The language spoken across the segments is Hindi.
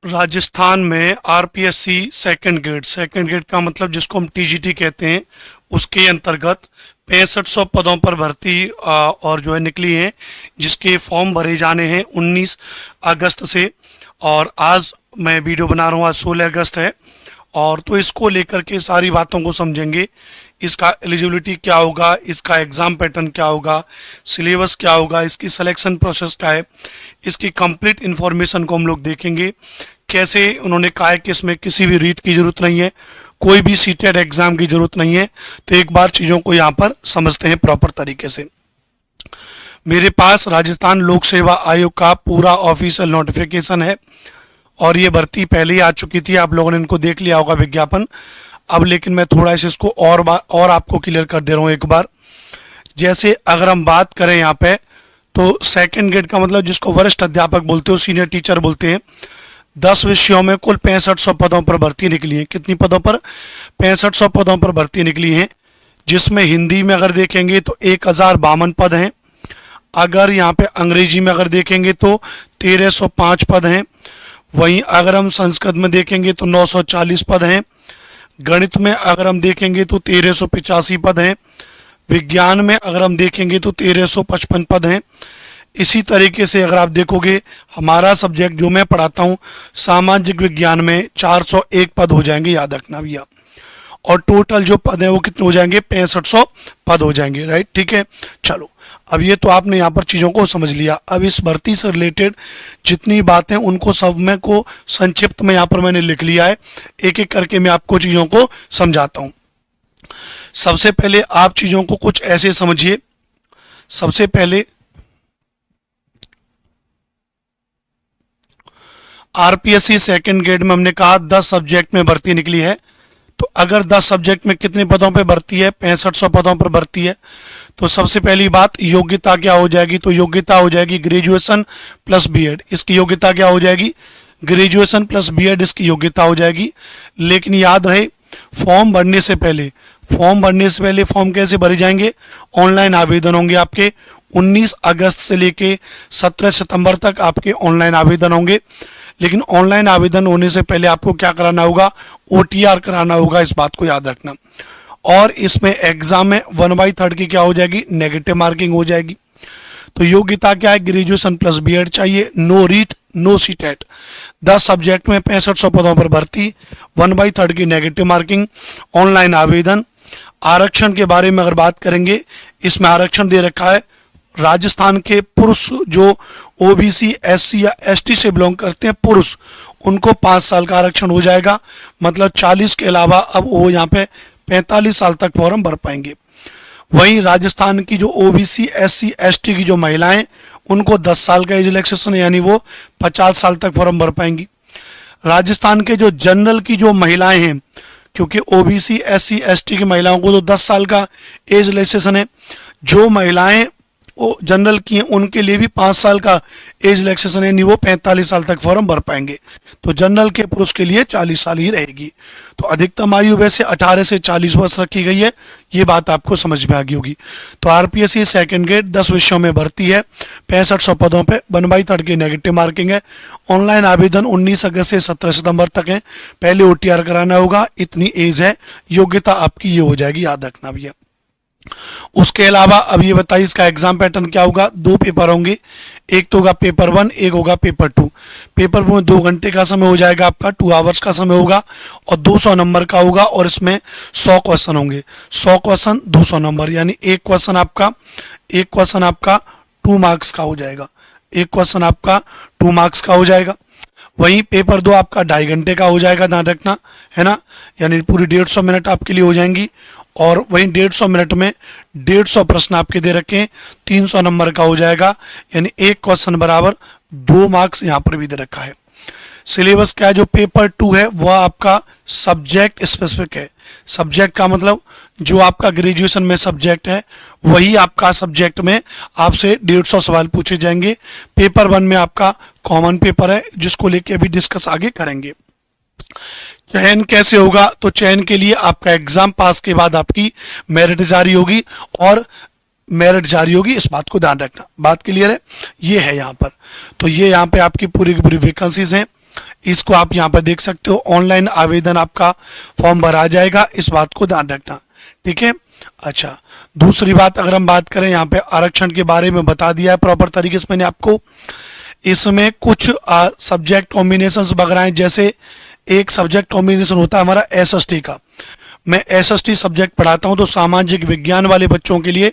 राजस्थान में आरपीएससी सेकंड ग्रेड का मतलब जिसको हम टीजीटी कहते हैं, उसके अंतर्गत 6500 पदों पर भर्ती और जो है निकली है, जिसके फॉर्म भरे जाने हैं 19 अगस्त से। और आज मैं वीडियो बना रहा हूँ, आज 16 अगस्त है। और तो इसको लेकर के सारी बातों को समझेंगे। इसका एलिजिबिलिटी क्या होगा, इसका एग्ज़ाम पैटर्न क्या होगा, सिलेबस क्या होगा, इसकी सिलेक्शन प्रोसेस क्या है, इसकी कंप्लीट इन्फॉर्मेशन को हम लोग देखेंगे। कैसे उन्होंने कहा है कि इसमें किसी भी रीट की ज़रूरत नहीं है, कोई भी सीटेड एग्ज़ाम की ज़रूरत नहीं है। तो एक बार चीज़ों को यहाँ पर समझते हैं प्रॉपर तरीके से। मेरे पास राजस्थान लोक सेवा आयोग का पूरा ऑफिशियल नोटिफिकेशन है और ये भर्ती पहले ही आ चुकी थी, आप लोगों ने इनको देख लिया होगा विज्ञापन। अब लेकिन मैं थोड़ा सा इसको और आपको क्लियर कर दे रहा हूँ एक बार। जैसे अगर हम बात करें यहाँ पे, तो सेकंड ग्रेड का मतलब जिसको वरिष्ठ अध्यापक बोलते हो, सीनियर टीचर बोलते हैं। 10 विषयों में कुल 6500 पदों पर भर्ती निकली है। कितनी पदों पर? 6500 पदों पर भर्ती निकली है, जिसमें हिंदी में अगर देखेंगे तो 1052 पद हैं। अगर यहाँ पे अंग्रेजी में अगर देखेंगे तो 1305 पद हैं। वहीं अगर हम संस्कृत में देखेंगे तो 940 पद हैं। गणित में अगर हम देखेंगे तो 1385 पद हैं। विज्ञान में अगर हम देखेंगे तो 1355 पद हैं। इसी तरीके से अगर आप देखोगे, हमारा सब्जेक्ट जो मैं पढ़ाता हूँ सामाजिक विज्ञान में 401 पद हो जाएंगे, याद रखना भैया। और टोटल जो पद है वो कितने हो जाएंगे? 6500 पद हो जाएंगे, राइट। ठीक है, चलो अब ये तो आपने यहाँ पर चीज़ों को समझ लिया। अब इस भर्ती से रिलेटेड जितनी बातें उनको सब में को संक्षिप्त में यहाँ पर मैंने लिख लिया है। एक एक करके मैं आपको चीज़ों को समझाता हूँ। सबसे पहले आप चीज़ों को कुछ ऐसे समझिए। सबसे पहले आरपीएससी सेकंड ग्रेड में हमने कहा 10 सब्जेक्ट में भर्ती निकली है। तो अगर 10 सब्जेक्ट में कितने पदों पे भर्ती है? 6500 पदों पर भर्ती है। तो सबसे पहली बात, योग्यता क्या हो जाएगी? तो योग्यता हो जाएगी ग्रेजुएशन प्लस बीएड। इसकी योग्यता क्या हो जाएगी? ग्रेजुएशन प्लस बीएड इसकी योग्यता हो जाएगी। लेकिन याद रहे, फॉर्म भरने से पहले फॉर्म कैसे भरे जाएंगे? ऑनलाइन आवेदन होंगे आपके। 19 अगस्त से लेके 17 सितंबर तक आपके ऑनलाइन आवेदन होंगे। लेकिन ऑनलाइन आवेदन होने से पहले आपको क्या कराना होगा? ओटीआर कराना होगा, इस बात को याद रखना। और इसमें एग्जाम में 1/3 की क्या हो जाएगी? नेगेटिव मार्किंग हो जाएगी। तो योग्यता क्या है? ग्रेजुएशन प्लस बीएड चाहिए। No REET no CTET. 10 subject में 6500 पदों पर भर्ती, 1/3 की नेगेटिव मार्किंग, ऑनलाइन आवेदन। आरक्षण के बारे में अगर बात करेंगे, इसमें आरक्षण दे रखा है राजस्थान के पुरुष जो ओबीसी एससी या एसटी से बिलोंग करते हैं, पुरुष, उनको 5 साल का आरक्षण हो जाएगा। मतलब 40 के अलावा अब वो यहाँ पे 45 साल तक फॉर्म भर पाएंगे। वहीं राजस्थान की जो ओबीसी एससी एसटी की जो महिलाएं, उनको 10 साल का एज रिलैक्सेशन, यानी वो 50 साल तक फॉर्म भर पाएंगी। राजस्थान के जो जनरल की जो महिलाएं हैं, क्योंकि ओबीसी एससी एसटी की महिलाओं को तो 10 साल का एज रिलैक्सेशन है, जो महिलाएं वो जनरल की हैं उनके लिए भी 5 साल का एज रिलैक्सेशन है, यानी वो 45 साल तक फॉर्म भर पाएंगे। तो जनरल के पुरुष के लिए 40 साल ही रहेगी। तो अधिकतम आयु वैसे 18 से 40 वर्ष रखी गई है, ये बात आपको समझ में आ गई होगी। तो आरपीएससी सेकंड ग्रेड 10 विषयों में भर्ती है, 6500 पदों पे, 1/3 की नेगेटिव मार्किंग है। ऑनलाइन आवेदन 19 अगस्त से 17 सितंबर तक है। पहले ओटीआर कराना होगा, इतनी एज है। योग्यता आपकी ये हो जाएगी, याद रखना भैया। उसके अलावा अब ये बताइए इसका एग्जाम पैटर्न क्या होगा? 2 पेपर होंगे, एक तो होगा पेपर 1, एक होगा पेपर 2। पेपर 1 में 2 घंटे का समय हो जाएगा आपका, 2 आवर्स का समय होगा और 200 नंबर का होगा। और इसमें 100 क्वेश्चन होंगे, 100 क्वेश्चन 200 नंबर, यानी एक क्वेश्चन आपका 2 मार्क्स का हो जाएगा। एक क्वेश्चन आपका 2 मार्क्स का हो जाएगा। वहीं पेपर 2 आपका 2.5 घंटे का हो जाएगा, ध्यान रखना है ना, यानी पूरी 150 मिनट आपके लिए हो जाएंगी। और वहीं 150 मिनट में 150 प्रश्न आपके दे रखे हैं, 300 नंबर का हो जाएगा, यानी एक क्वेश्चन बराबर 2 मार्क्स यहाँ पर भी दे रखा है। सिलेबस क्या है? जो पेपर 2 है वह आपका सब्जेक्ट स्पेसिफिक है। सब्जेक्ट का मतलब जो आपका ग्रेजुएशन में सब्जेक्ट है वही आपका सब्जेक्ट में आपसे 150 सवाल पूछे जाएंगे। पेपर 1 में आपका कॉमन पेपर है, जिसको लेके अभी डिस्कस आगे करेंगे। चयन कैसे होगा? तो चयन के लिए आपका एग्जाम पास के बाद आपकी मेरिट जारी होगी, और मेरिट जारी होगी, इस बात को ध्यान रखना। बात क्लियर है? ये है यहाँ पर। तो ये यहाँ पे आपकी पूरी की पूरी वैकेंसीज हैं। इसको आप यहाँ पर देख सकते हो। ऑनलाइन आवेदन आपका फॉर्म भरा जाएगा, इस बात को ध्यान रखना, ठीक है। अच्छा, दूसरी बात अगर हम बात करें यहाँ पे आरक्षण के बारे में बता दिया है प्रॉपर तरीके से मैंने आपको। इसमें कुछ सब्जेक्ट कॉम्बिनेशंस वगैरह हैं, जैसे एक सब्जेक्ट कॉम्बिनेशन होता है हमारा एसएसटी का। मैं एसएसटी सब्जेक्ट पढ़ाता हूँ, तो सामाजिक विज्ञान वाले बच्चों के लिए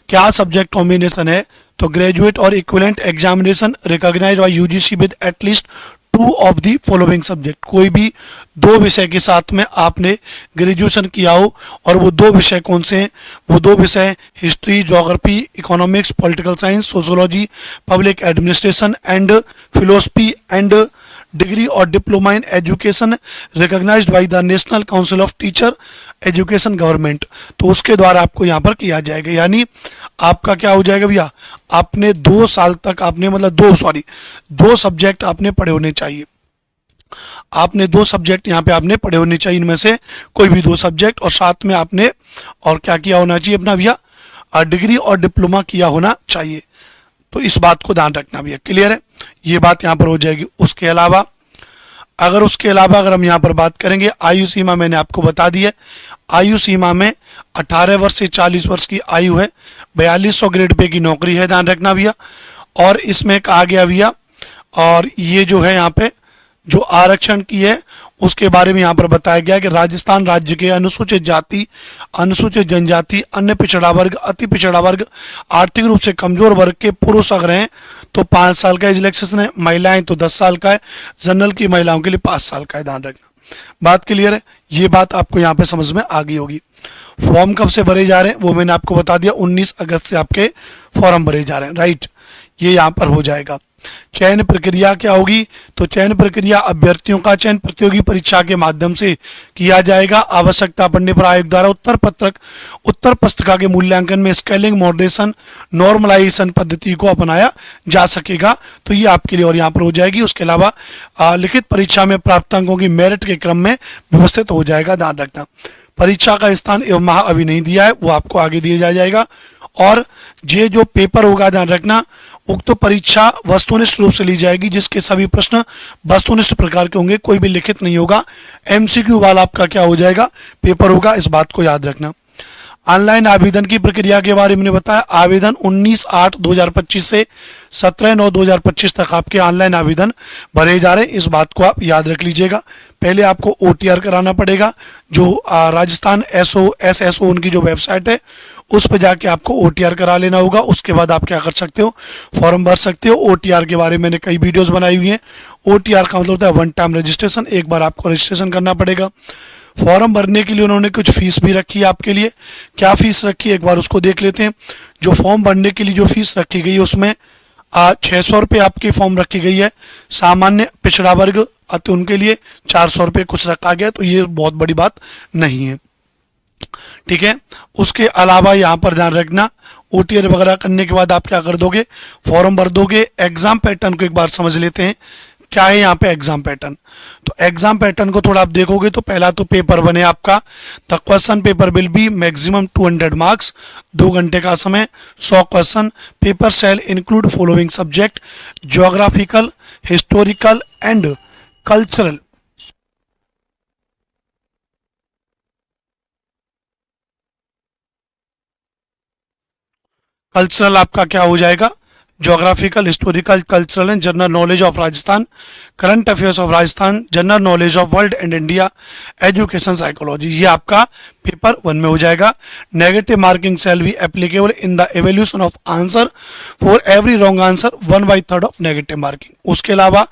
क्या सब्जेक्ट कॉम्बिनेशन है, तो ग्रेजुएट और equivalent examination recognised by UGC with at least 2 of the following subject. कोई भी 2 विषय के साथ में आपने ग्रेजुएशन किया हो, और वो 2 विषय कौन से हैं, वो 2 विषय history, geography, economics, political science, sociology, public administration and philosophy and degree और diploma in education recognised by the national council of teacher education government. तो उसके द्वारा आपको यहाँ पर किया जाएगा। यानी आपका क्या हो जाएगा भैया, आपने 2 साल तक आपने मतलब 2 सब्जेक्ट आपने पढ़े होने चाहिए। आपने 2 सब्जेक्ट यहाँ पे आपने पढ़े होने चाहिए, इनमें से कोई भी 2 सब्जेक्ट, और साथ में आपने और क्या किया होना चाहिए अपना भैया, डिग्री और डिप्लोमा किया होना चाहिए। तो इस बात को ध्यान रखना भैया, क्लियर है, ये बात यहाँ पर हो जाएगी। उसके अलावा अगर हम यहाँ पर बात करेंगे, आयु सीमा मैंने आपको बता दी है। आयु सीमा में 18 वर्ष से 40 वर्ष की आयु है, 4200 ग्रेड पे की नौकरी है, ध्यान रखना भैया। और इसमें कहा गया भैया, और ये जो है यहाँ पे जो आरक्षण की है उसके बारे में यहाँ पर बताया गया कि राजस्थान राज्य के अनुसूचित जाति, अनुसूचित जनजाति, अन्य पिछड़ा वर्ग, अति पिछड़ा वर्ग, आर्थिक रूप से कमजोर वर्ग के पुरुष अगर हैं तो 5 साल का एज रिलैक्सेशन है, महिलाएं तो 10 साल का है, जनरल की महिलाओं के लिए 5 साल का है, ध्यान रखना। बात क्लियर है, ये बात आपको यहाँ पे समझ में आ गई होगी। फॉर्म कब से भरे जा रहे हैं वो मैंने आपको बता दिया, 19 अगस्त से आपके फॉर्म भरे जा रहे हैं, राइट, ये यहाँ पर हो जाएगा। चयन प्रक्रिया क्या होगी, तो चयन प्रक्रिया अभ्यर्थियों का चयन प्रतियोगी परीक्षा के माध्यम से किया जाएगा। आवश्यकता पड़ने पर आयोग द्वारा उत्तर पुस्तिका के मूल्यांकन में स्केलिंग, मॉडरेशन, नॉर्मलाइजेशन पद्धति को अपनाया जा सकेगा। तो ये आपके लिए और यहाँ पर हो जाएगी। उसके अलावा लिखित परीक्षा में प्राप्त अंकों की मेरिट के क्रम में व्यवस्थित हो जाएगा, ध्यान रखना। परीक्षा का स्थान एवं माह अभी नहीं दिया है, वो आपको आगे दिया जाएगा। और ये जो पेपर होगा, ध्यान रखना, उक्त परीक्षा वस्तुनिष्ठ रूप से ली जाएगी, जिसके सभी प्रश्न वस्तुनिष्ठ प्रकार के होंगे, कोई भी लिखित नहीं होगा। एमसीक्यू वाला आपका क्या हो जाएगा, पेपर होगा, इस बात को याद रखना। ऑनलाइन आवेदन की प्रक्रिया के बारे में बताया। आवेदन 19/8/2025 से 17/9/2025 तक आपके ऑनलाइन आवेदन भरे जा रहे हैं, इस बात को आप याद रख लीजिएगा। पहले आपको OTR कराना पड़ेगा, जो राजस्थान SSO उनकी जो वेबसाइट है उस पर जाके आपको OTR करा लेना होगा। उसके बाद आप क्या कर सकते हो, फॉर्म भर सकते हो। OTR के बारे में मैंने कई वीडियोस बनाई हुई हैं। OTR का मतलब होता है 1 टाइम रजिस्ट्रेशन, एक बार आपको रजिस्ट्रेशन करना पड़ेगा। फॉर्म भरने के लिए उन्होंने कुछ फीस भी रखी है आपके लिए। क्या फीस रखी है एक बार उसको देख लेते हैं। जो फॉर्म भरने के लिए जो फीस रखी गई है उसमें 600 रुपये आपकी फॉर्म रखी गई है। सामान्य पिछड़ा वर्ग अति उनके लिए 400 रुपये कुछ रखा गया, तो ये बहुत बड़ी बात नहीं है, ठीक है। उसके अलावा यहाँ पर ध्यान रखना, OTR वगैरह करने के बाद आप क्या कर दोगे, फॉर्म भर दोगे। एग्जाम पैटर्न को एक बार समझ लेते हैं, क्या है यहाँ पे एग्जाम पैटर्न। तो एग्जाम पैटर्न को थोड़ा आप देखोगे तो पहला तो पेपर बने आपका, the question paper will be maximum 200 marks, 2 घंटे का समय, 100 question. Paper shall include following subject, geographical, historical and cultural. Cultural आपका क्या हो जाएगा, geographical, historical, cultural and general knowledge of Rajasthan, current affairs of Rajasthan, general knowledge of world and India, education psychology, ये आपका पेपर 1 में हो जाएगा। Negative marking shall be applicable in the evolution of answer for every wrong answer 1/3 of negative marking. उसके अलावा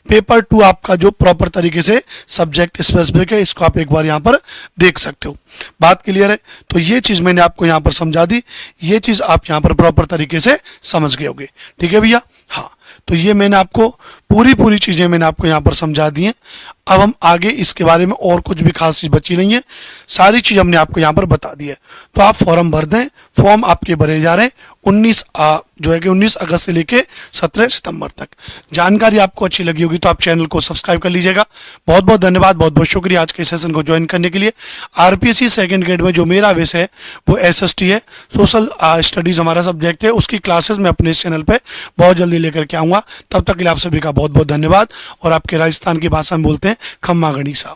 पेपर 2 आपका जो प्रॉपर तरीके से सब्जेक्ट स्पेसिफिक है, इसको आप एक बार यहाँ पर देख सकते हो। बात क्लियर है, तो ये चीज मैंने आपको यहाँ पर समझा दी, ये चीज आप यहाँ पर प्रॉपर तरीके से समझ गए होगे, ठीक है भैया। हाँ, तो ये मैंने आपको पूरी चीजें मैंने आपको यहाँ पर समझा दी हैं। अब हम आगे इसके बारे में और कुछ भी खास चीज बची नहीं है, सारी चीज हमने आपको यहाँ पर बता दी है। तो आप फॉर्म भर दें, फॉर्म आपके भरे जा रहे हैं, 19 अगस्त से लेके 17 सितंबर तक। जानकारी आपको अच्छी लगी होगी तो आप चैनल को सब्सक्राइब कर लीजिएगा। बहुत बहुत धन्यवाद, बहुत बहुत शुक्रिया आज के सेशन को ज्वाइन करने के लिए। आरपीएससी सेकंड ग्रेड में जो मेरा विषय है वो एसएसटी है, सोशल स्टडीज हमारा सब्जेक्ट है। उसकी क्लासेस मैं अपने इस चैनल पे बहुत जल्दी लेकर के आऊँगा। तब तक के लिए आप सभी का बहुत बहुत धन्यवाद। और आपके राजस्थान की भाषा में बोलते हैं खम्मा गणिसा।